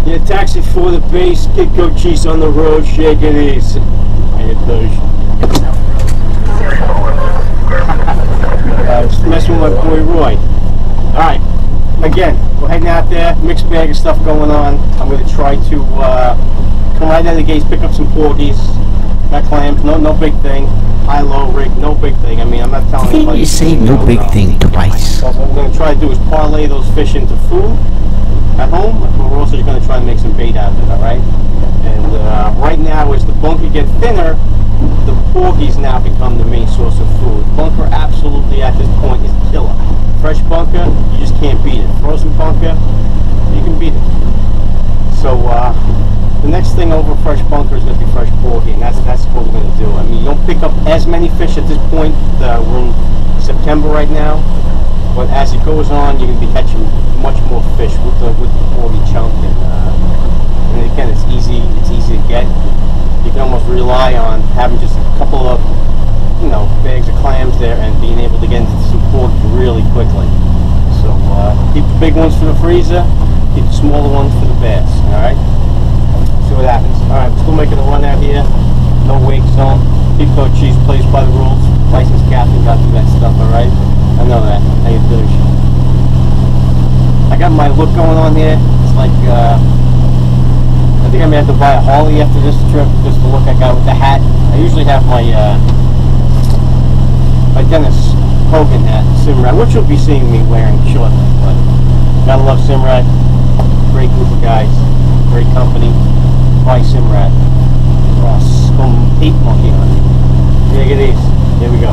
Yeah, taxi for the base, KIDCOCHIESE on the road, shake it easy. How you doing? I was messing with my boy Roy. Alright, again, we're heading out there, mixed bag of stuff going on. I'm going to try to come right out of the gates, pick up some porgies, got clams, no big thing. High, low rig, no big thing. I mean, I'm not telling anybody. You say no big thing twice. So what we're going to try to do is parlay those fish into food at home, but we're also going to try and make some bait out of it, alright? And right now, as the bunker gets thinner, the porgies now become the main source of food. Bunker absolutely at this point is killer. Fresh bunker, you just can't beat it. Frozen bunker, you can beat it. So the next thing over fresh bunker is going to be fresh porgy, and that's what we're going to do. I mean, you don't pick up as many fish at this point. We're in September right now, but as it goes on, you're going to be catching much more fish with the porgy chunk. And again, it's easy to get. You can almost rely on having just a couple of, bags of clams there and being able to get into some porgy really quickly. So keep the big ones for the freezer, keep the smaller ones for the bass. All right. See what happens. Alright, we're still making a run out here. No wake zone. KIDCOCHIESE plays by the rules. Licensed captain, got to do that stuff, alright? I know that. How you doing? I got my look going on here. It's like, I think I may have to buy a Harley after this trip, just the look I got with the hat. I usually have my, my Dennis Hogan hat, Simrad, which you'll be seeing me wearing shortly, but gotta love Simrad. Great group of guys. Great company. By Simrad. Ross. Some 8 monkey on it. Take it easy. Here we go.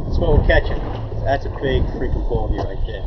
That's what we're catching. That's a big freaking porgy right there.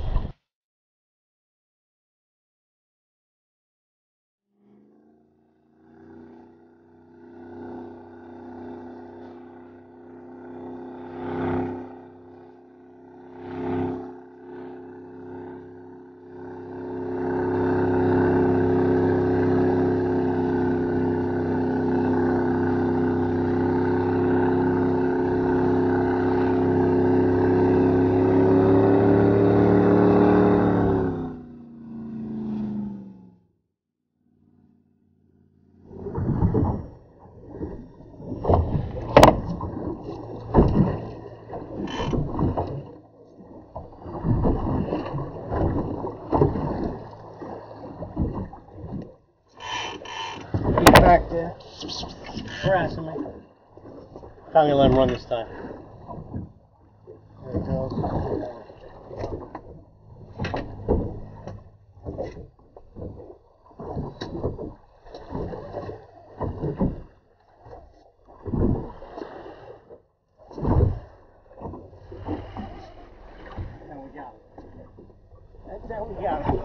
Back there, harassing me. Time to let him run this time. There it goes. And we got it. That's how we got it.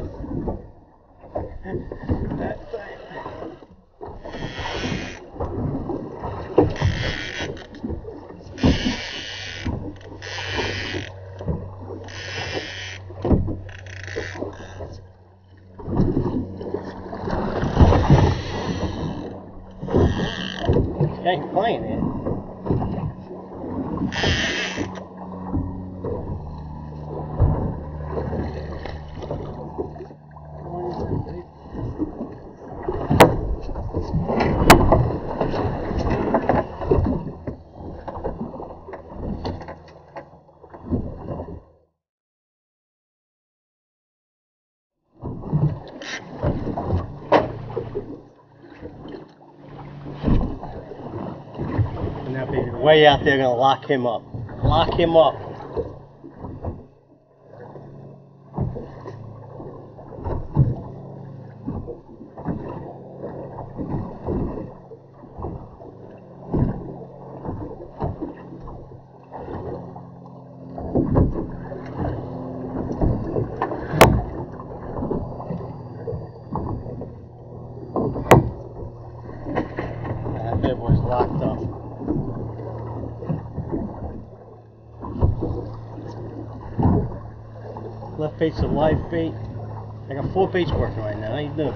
That's it. Yeah, you're playing it. way out there, gonna lock him up. Lock him up. That bad boy's locked up. Left bait's a live bait. I got 4 baits working right now. How you doing?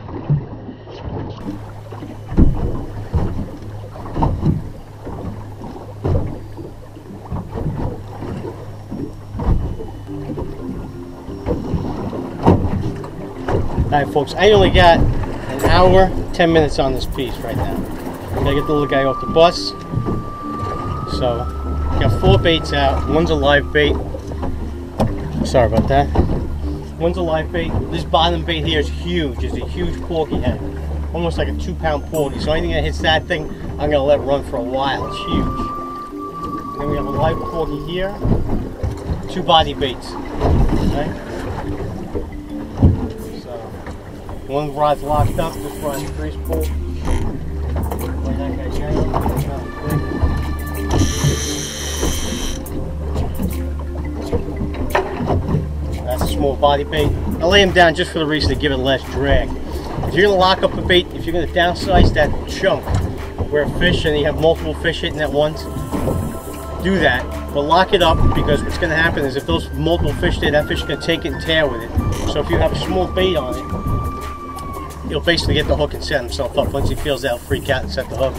Alright folks, I only got an hour, 10 minutes on this piece right now. Gotta get the little guy off the bus. So, got 4 baits out. One's a live bait. Sorry about that. One's a live bait. This bottom bait here is huge. It's a huge porgy head. Almost like a 2-pound porgy. So anything that hits that thing, I'm going to let run for a while. It's huge. And then we have a live porgy here. 2 body baits. Okay? So, one rod's locked up. This rod's grease pulled. That guy's That's a small body bait. I lay him down just for the reason to give it less drag. If you're going to lock up a bait, if you're going to downsize that chunk where a fish and you have multiple fish hitting at once, do that. But lock it up, because what's going to happen is if those multiple fish there, that fish is going to take it and tear with it. So if you have a small bait on it, he'll basically get the hook and set himself up. Once he feels that, he'll freak out and set the hook.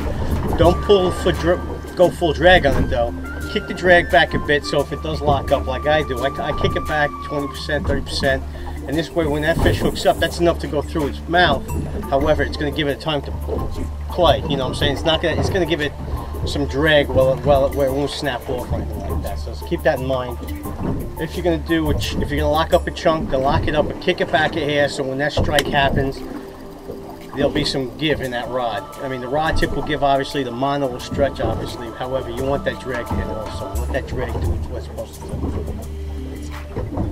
Don't go full drag on it though. Kick the drag back a bit, so if it does lock up like I do, I kick it back 20%, 30%, and this way when that fish hooks up, that's enough to go through its mouth. However, it's going to give it time to play, you know what I'm saying? It's going to give it some drag where it won't snap off or anything like that. So keep that in mind. If you're going to lock up a chunk, then lock it up and kick it back a hair, so when that strike happens, there'll be some give in that rod. I mean, the rod tip will give, obviously, the mono will stretch, obviously. However, you want that drag to hit also. Let that drag do what it's supposed to do.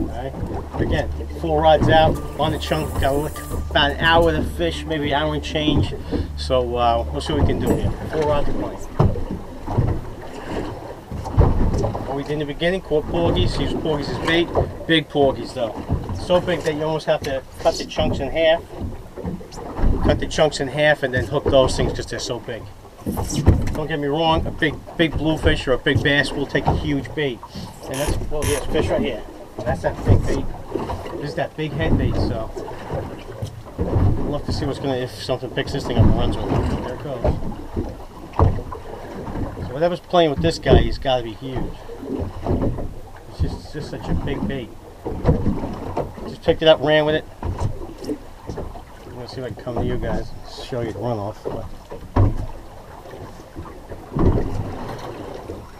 Alright? Again, 4 rods out on the chunk. Got about an hour to fish, maybe an hour and change. So, we'll see what we can do here. 4 rods of plenty. What we did in the beginning, caught porgies. Used porgies as bait. Big porgies, though. So big that you almost have to cut the chunks in half. Cut the chunks in half and then hook those things because they're so big. Don't get me wrong, a big bluefish or a big bass will take a huge bait. And that's, well, here's fish right here. That's that big bait. This is that big head bait, so I'd love to see if something picks this thing up and runs with it. There it goes. So whatever's playing with this guy, he's got to be huge. It's just such a big bait. Just picked it up, ran with it. See if I can come to you guys and show you the runoff.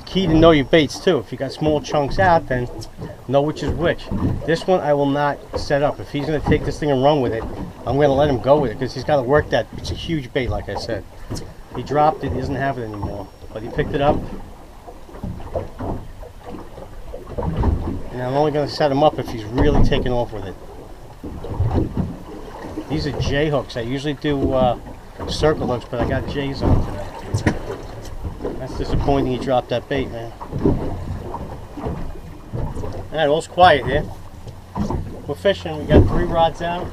Key to know your baits too. If you got small chunks out, then know which is which. This one I will not set up. If he's going to take this thing and run with it, I'm going to let him go with it because he's got to work that. It's a huge bait, like I said. He dropped it. He doesn't have it anymore, but he picked it up. And I'm only going to set him up if he's really taking off with it. These are J hooks. I usually do circle hooks, but I got J's on today. That's disappointing. He dropped that bait, man. Alright, all's quiet here. We're fishing. We got 3 rods out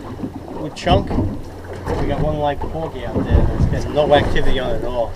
with chunk. We got 1 live porgy out there. There's getting no activity on it at all.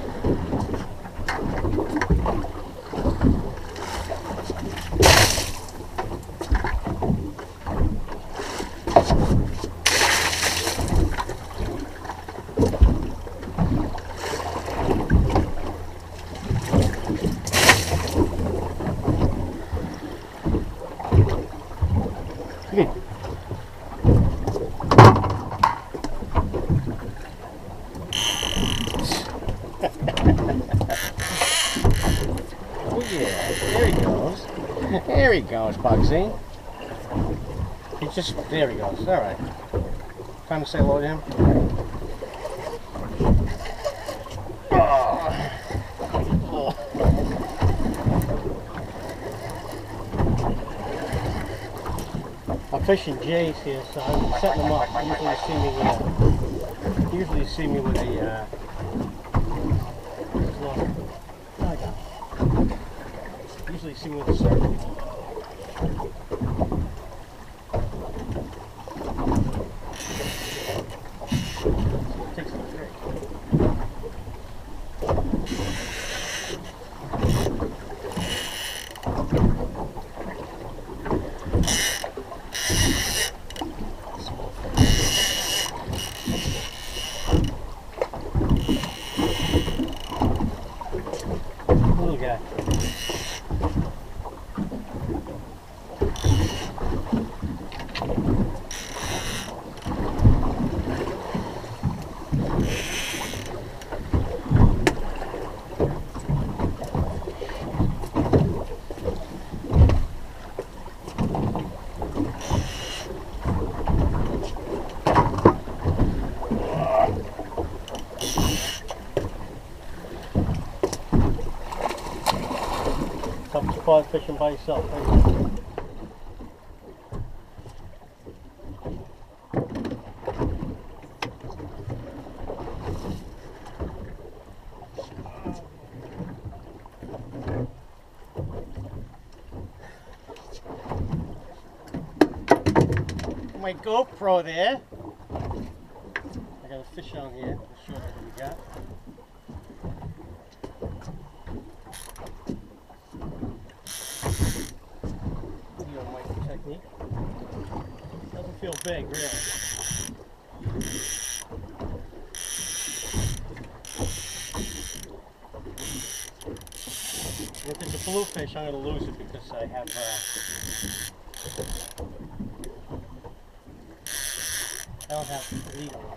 There he goes, Bugsy. There he goes. All right. Time to say hello to him. fishing jigs here, so I'm setting them up. Usually you see me with a usually you see me with a circle. Takes some trick. Little guy. Tough spot fishing by yourself. Right? My GoPro there. I got a fish on here. I'll show you what we got. Technique. Doesn't feel big, really. If it's a bluefish, I'm going to lose it because I have I don't have the lead on it.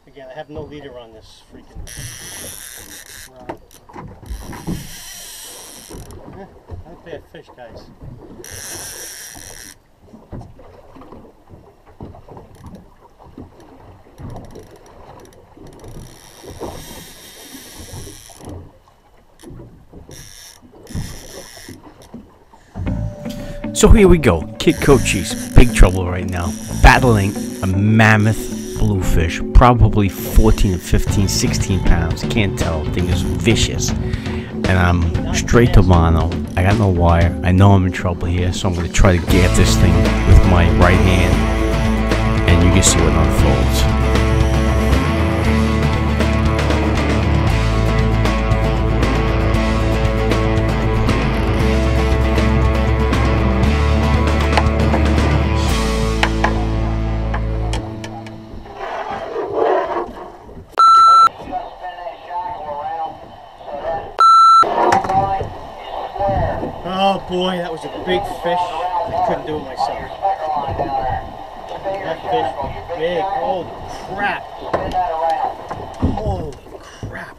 Again, I have no leader on this freaking rod. Not bad fish, guys. So here we go. KIDCOCHIESE, big trouble right now. Battling a mammoth bluefish, probably 14, 15, 16 pounds. Can't tell. The thing is vicious. And I'm straight to mono. I got no wire. I know I'm in trouble here, so I'm going to try to get this thing with my right hand. And you can see what unfolds. Oh boy, that was a big fish. I couldn't do it myself. That fish was big. Holy crap. Holy crap.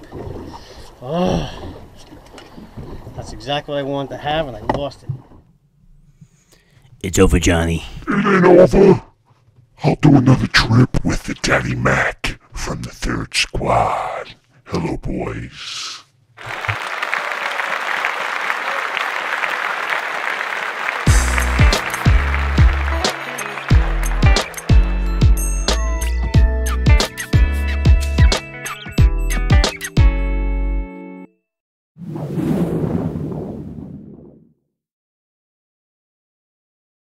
Oh, that's exactly what I wanted to have, and I lost it. It's over, Johnny. It ain't over. I'll do another trip with the Daddy Mac from the 3rd Squad. Hello, boys.